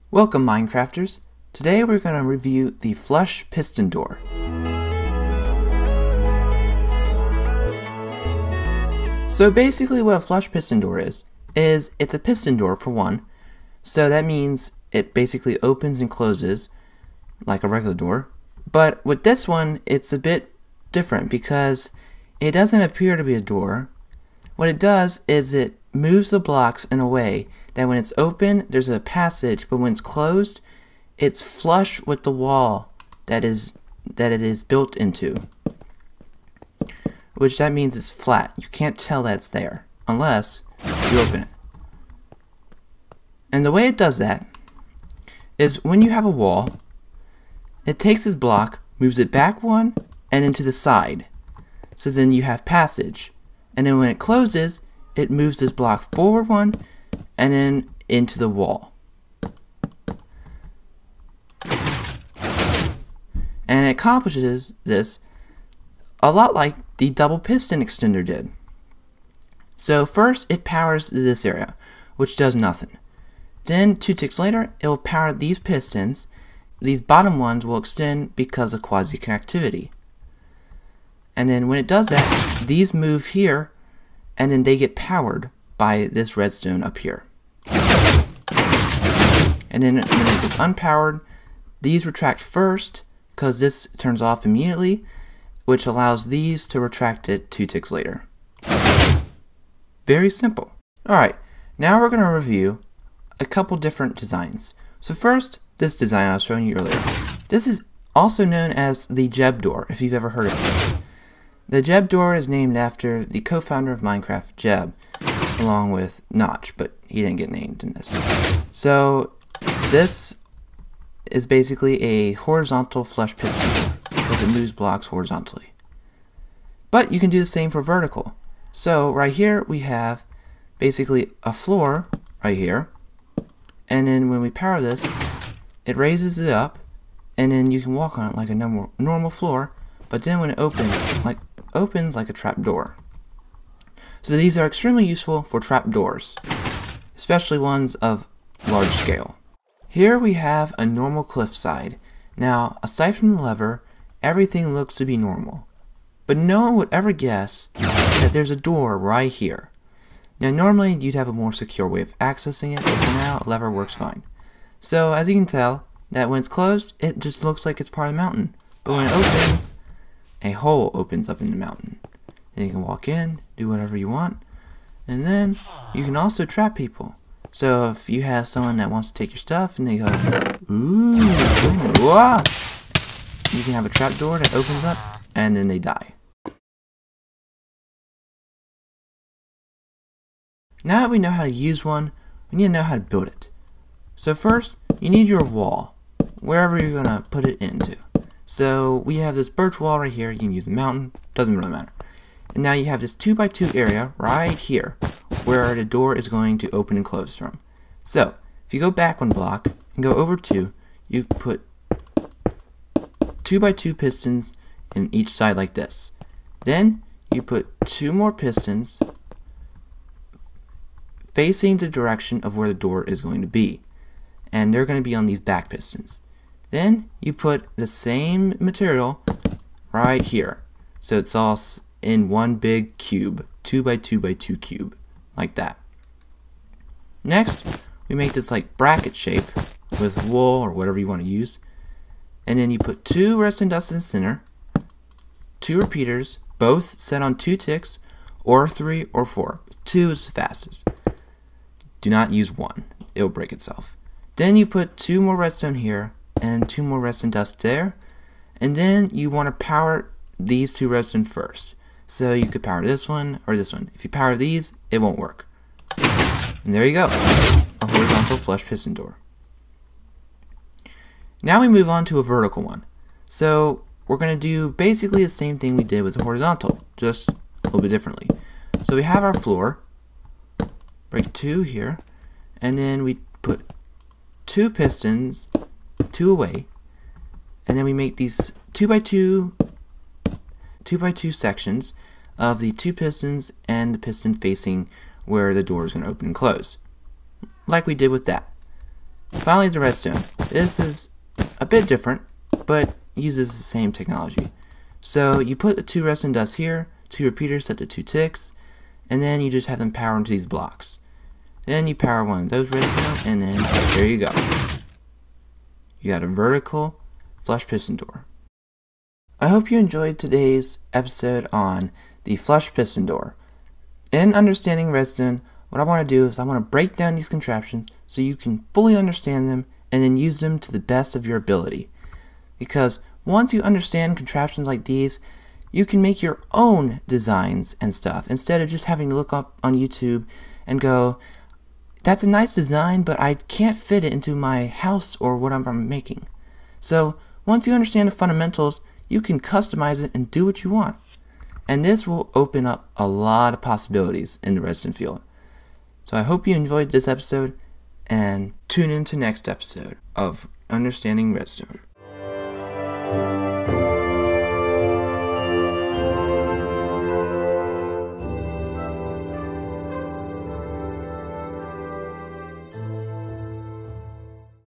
Welcome, Minecrafters! Today we're going to review the flush piston door. So basically what a flush piston door is it's a piston door for one, so that means it basically opens and closes like a regular door. But with this one, it's a bit different because it doesn't appear to be a door. What it does is it moves the blocks in a way that when it's open, there's a passage, but when it's closed, it's flush with the wall that it is built into. Which that means it's flat. You can't tell that it's there unless you open it. And the way it does that is when you have a wall, it takes this block, moves it back one, and into the side. So then you have passage. And then when it closes, it moves this block forward one, and then into the wall. And it accomplishes this a lot like the double piston extender did. So first it powers this area, which does nothing. Then 2 ticks later, it will power these pistons. These bottom ones will extend because of quasi-connectivity. And then when it does that, these move here, and then they get powered by this redstone up here. And then when it gets unpowered, these retract first, because this turns off immediately, which allows these to retract it 2 ticks later. Very simple. Alright, now we're going to review a couple different designs. So first, this design I was showing you earlier. This is also known as the Jeb Door, if you've ever heard of it. The Jeb Door is named after the co-founder of Minecraft, Jeb, along with Notch, but he didn't get named in this. So this is basically a horizontal flush piston door because it moves blocks horizontally. But you can do the same for vertical. So right here we have basically a floor right here, and then when we power this, it raises it up, and then you can walk on it like a normal floor, but then when it opens like a trap door. So these are extremely useful for trap doors, especially ones of large scale. Here we have a normal cliffside. Now, aside from the lever, everything looks to be normal. But no one would ever guess that there's a door right here. Now normally you'd have a more secure way of accessing it, but for now a lever works fine. So as you can tell, that when it's closed, it just looks like it's part of the mountain. But when it opens, a hole opens up in the mountain. And you can walk in, do whatever you want, and then you can also trap people. So if you have someone that wants to take your stuff and they go, ooh, whoa, you can have a trap door that opens up and then they die. Now that we know how to use one, we need to know how to build it. So first, you need your wall, wherever you're going to put it into. So we have this birch wall right here. You can use a mountain, doesn't really matter. And now you have this 2x2 area right here where the door is going to open and close from. So if you go back one block and go over 2, you put 2x2 pistons in each side like this. Then you put 2 more pistons facing the direction of where the door is going to be. And they're going to be on these back pistons. Then you put the same material right here. So it's all in one big cube, 2x2x2 cube, like that. Next, we make this like bracket shape with wool or whatever you want to use. And then you put 2 redstone dust in the center, 2 repeaters, both set on 2 ticks, or 3 or 4. 2 is the fastest. Do not use 1, it'll break itself. Then you put 2 more redstone here, and 2 more redstone dust there, and then you want to power these 2 redstone first. So you could power this one or this one. If you power these, it won't work. And there you go, a horizontal flush piston door. Now we move on to a vertical one. So we're going to do basically the same thing we did with the horizontal, just a little bit differently. So we have our floor, break 2 here, and then we put 2 pistons 2 away, and then we make these 2x2 sections of the 2 pistons and the piston facing where the door is going to open and close, like we did with that. Finally, the redstone. This is a bit different, but uses the same technology. So you put the 2 redstone dust here, 2 repeaters set to 2 ticks, and then you just have them power into these blocks. Then you power one of those redstone, and then there you go. You got a vertical flush piston door. I hope you enjoyed today's episode on the flush piston door. In Understanding Redstone, what I want to do is I want to break down these contraptions so you can fully understand them and then use them to the best of your ability. Because once you understand contraptions like these, you can make your own designs and stuff instead of just having to look up on YouTube and go, that's a nice design, but I can't fit it into my house or whatever I'm making. So once you understand the fundamentals, you can customize it and do what you want. And this will open up a lot of possibilities in the redstone field. So I hope you enjoyed this episode, and tune in to next episode of Understanding Redstone.